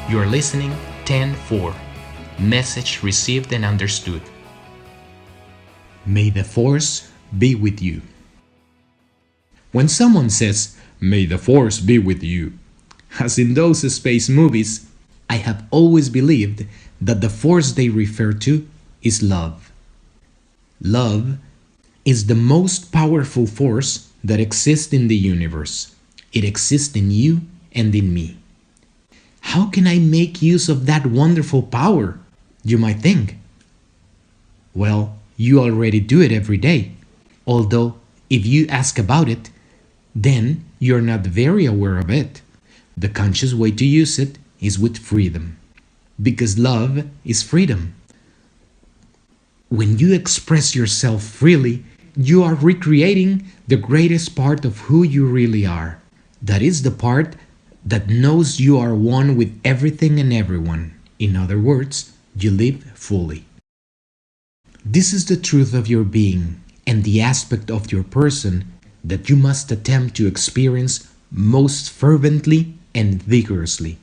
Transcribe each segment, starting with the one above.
You are listening 10-4. Message received and understood. May the force be with you. When someone says, "May the force be with you," as in those space movies, I have always believed that the force they refer to is love. Love is the most powerful force that exists in the universe. It exists in you and in me. How can I make use of that wonderful power, you might think? Well, you already do it every day. Although, if you ask about it, then you're not very aware of it. The conscious way to use it is with freedom. Because love is freedom. When you express yourself freely, you are recreating the greatest part of who you really are. That is the part that knows you are one with everything and everyone. In other words, you live fully. This is the truth of your being and the aspect of your person that you must attempt to experience most fervently and vigorously.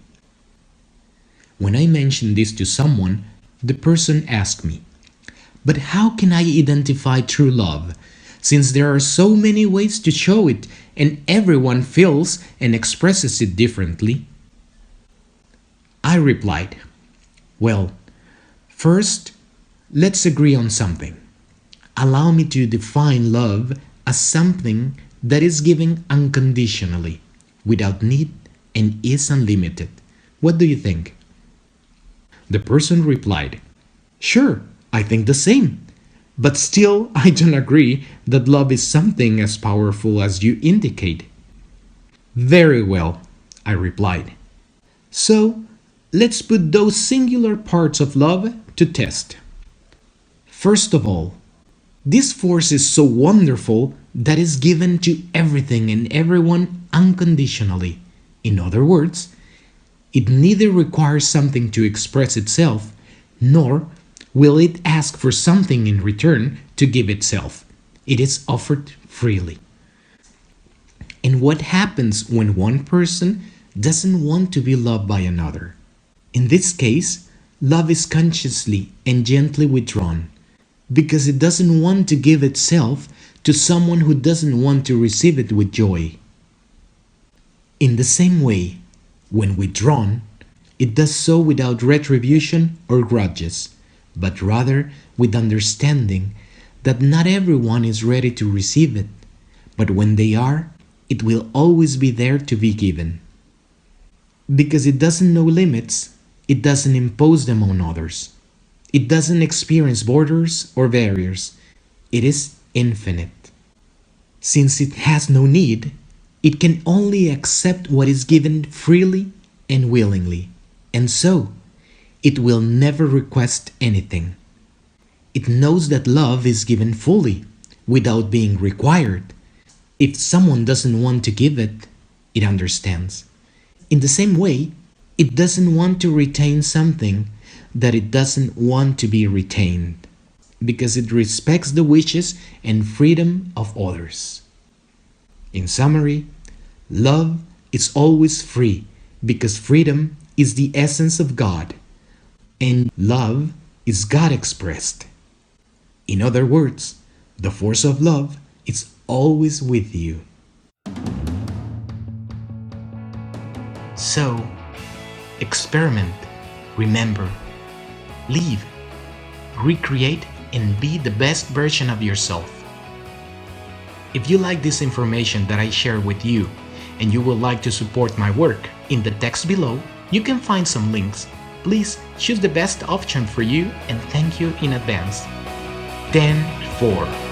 When I mention this to someone, the person asks me, "But how can I identify true love, since there are so many ways to show it and everyone feels and expresses it differently?" I replied, "Well, first, let's agree on something. Allow me to define love as something that is given unconditionally, without need, and is unlimited. What do you think?" The person replied, "Sure, I think the same. But still, I don't agree that love is something as powerful as you indicate." "Very well," I replied. "So, let's put those singular parts of love to test. First of all, this force is so wonderful that is given to everything and everyone unconditionally. In other words, it neither requires something to express itself, nor will it ask for something in return to give itself. It is offered freely. And what happens when one person doesn't want to be loved by another? In this case, love is consciously and gently withdrawn, because it doesn't want to give itself to someone who doesn't want to receive it with joy. In the same way, when withdrawn, it does so without retribution or grudges, but rather with understanding that not everyone is ready to receive it, but when they are, it will always be there to be given. Because it doesn't know limits, it doesn't impose them on others. It doesn't experience borders or barriers. It is infinite. Since it has no need, it can only accept what is given freely and willingly, and so it will never request anything. It knows that love is given fully, without being required. If someone doesn't want to give it, it understands. In the same way, it doesn't want to retain something that it doesn't want to be retained, because it respects the wishes and freedom of others. In summary, love is always free, because freedom is the essence of God, and love is God expressed. In other words, the force of love is always with you. So, experiment, remember, live, recreate, and be the best version of yourself. If you like this information that I share with you, and you would like to support my work, in the text below, you can find some links. Please choose the best option for you, and thank you in advance. 10-4.